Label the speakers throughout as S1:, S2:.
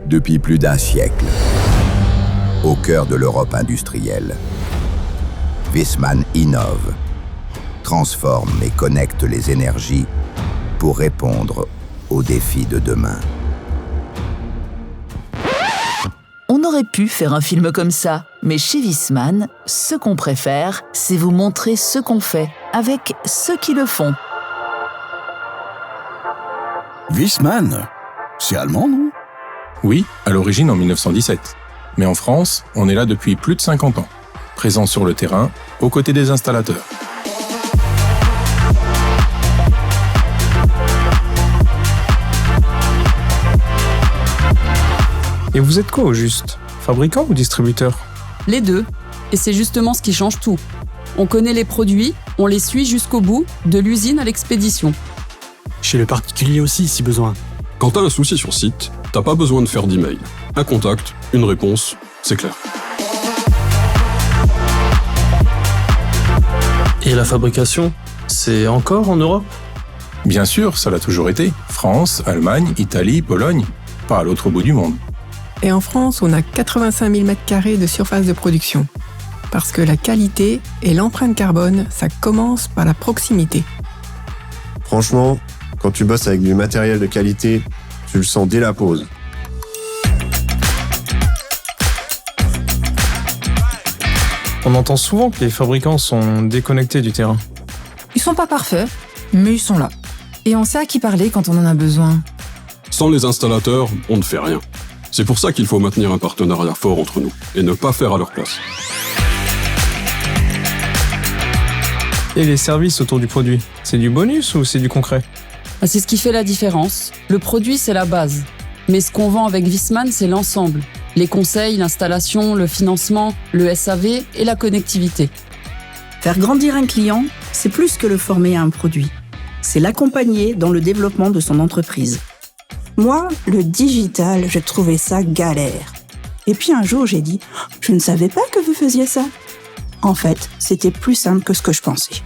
S1: Depuis plus d'un siècle, au cœur de l'Europe industrielle, Viessmann innove, transforme et connecte les énergies pour répondre aux défis de demain.
S2: On aurait pu faire un film comme ça, mais chez Viessmann, ce qu'on préfère, c'est vous montrer ce qu'on fait, avec ceux qui le font.
S3: Viessmann, c'est allemand, non ?
S4: Oui, à l'origine en 1917. Mais en France, on est là depuis plus de 50 ans, présent sur le terrain, aux côtés des installateurs.
S5: Et vous êtes quoi au juste ? Fabricant ou distributeur ?
S6: Les deux. Et c'est justement ce qui change tout. On connaît les produits, on les suit jusqu'au bout, de l'usine à l'expédition.
S7: Chez le particulier aussi, si besoin.
S8: Quand t'as un souci sur site, t'as pas besoin de faire d'email. Un contact, une réponse, c'est clair.
S7: Et la fabrication, c'est encore en Europe ?
S4: Bien sûr, ça l'a toujours été. France, Allemagne, Italie, Pologne, pas à l'autre bout du monde.
S9: Et en France, on a 85 000 m² de surface de production. Parce que la qualité et l'empreinte carbone, ça commence par la proximité.
S10: Franchement, quand tu bosses avec du matériel de qualité, tu le sens dès la pause.
S5: On entend souvent que les fabricants sont déconnectés du terrain.
S11: Ils sont pas parfaits, mais ils sont là. Et on sait à qui parler quand on en a besoin.
S8: Sans les installateurs, on ne fait rien. C'est pour ça qu'il faut maintenir un partenariat fort entre nous et ne pas faire à leur place.
S5: Et les services autour du produit, c'est du bonus ou c'est du concret ?
S6: C'est ce qui fait la différence. Le produit, c'est la base. Mais ce qu'on vend avec Viessmann, c'est l'ensemble. Les conseils, l'installation, le financement, le SAV et la connectivité.
S12: Faire grandir un client, c'est plus que le former à un produit. C'est l'accompagner dans le développement de son entreprise. Moi, le digital, je trouvais ça galère. Et puis un jour, j'ai dit « Je ne savais pas que vous faisiez ça ». En fait, c'était plus simple que ce que je pensais.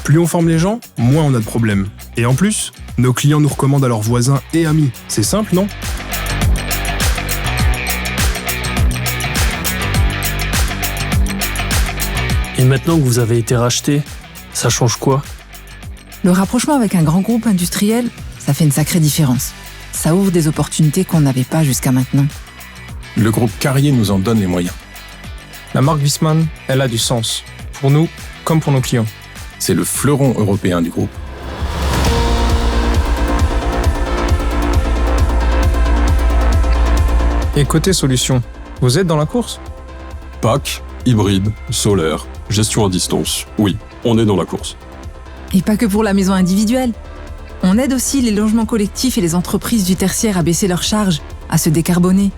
S13: Plus on forme les gens, moins on a de problèmes. Et en plus, nos clients nous recommandent à leurs voisins et amis. C'est simple, non ?
S7: Et maintenant que vous avez été racheté, ça change quoi ?
S11: Le rapprochement avec un grand groupe industriel, ça fait une sacrée différence. Ça ouvre des opportunités qu'on n'avait pas jusqu'à maintenant.
S4: Le groupe Carrier nous en donne les moyens.
S5: La marque Viessmann, elle a du sens. Pour nous, comme pour nos clients.
S4: C'est le fleuron européen du groupe.
S5: Et côté solution, vous êtes dans la course ?
S8: PAC, hybride, solaire, gestion à distance. Oui, on est dans la course.
S11: Et pas que pour la maison individuelle. On aide aussi les logements collectifs et les entreprises du tertiaire à baisser leurs charges, à se décarboner.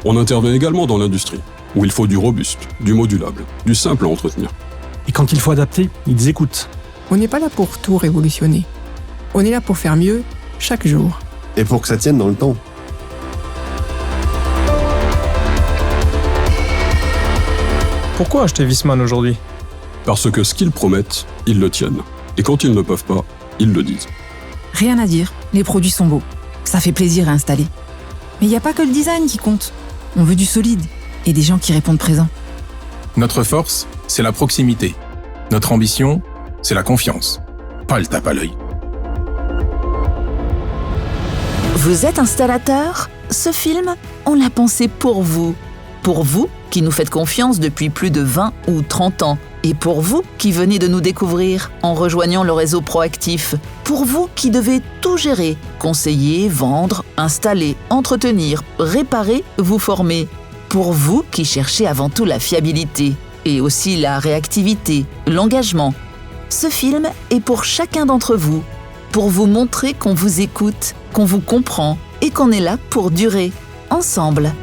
S8: On intervient également dans l'industrie, où il faut du robuste, du modulable, du simple à entretenir.
S7: Et quand il faut adapter, ils écoutent.
S9: On n'est pas là pour tout révolutionner. On est là pour faire mieux, chaque jour.
S10: Et pour que ça tienne dans le temps.
S5: Pourquoi acheter Viessmann aujourd'hui ?
S8: Parce que ce qu'ils promettent, ils le tiennent. Et quand ils ne peuvent pas, ils le disent.
S11: Rien à dire, les produits sont beaux. Ça fait plaisir à installer. Mais il n'y a pas que le design qui compte. On veut du solide et des gens qui répondent présents.
S4: Notre force, c'est la proximité. Notre ambition, c'est la confiance. Pas le tape à l'œil.
S2: Vous êtes installateur ? Ce film, on l'a pensé pour vous. Pour vous qui nous faites confiance depuis plus de 20 ou 30 ans. Et pour vous qui venez de nous découvrir en rejoignant le réseau Proactif. Pour vous qui devez tout gérer, conseiller, vendre, installer, entretenir, réparer, vous former. Pour vous qui cherchez avant tout la fiabilité et aussi la réactivité, l'engagement. Ce film est pour chacun d'entre vous, pour vous montrer qu'on vous écoute, qu'on vous comprend et qu'on est là pour durer, ensemble.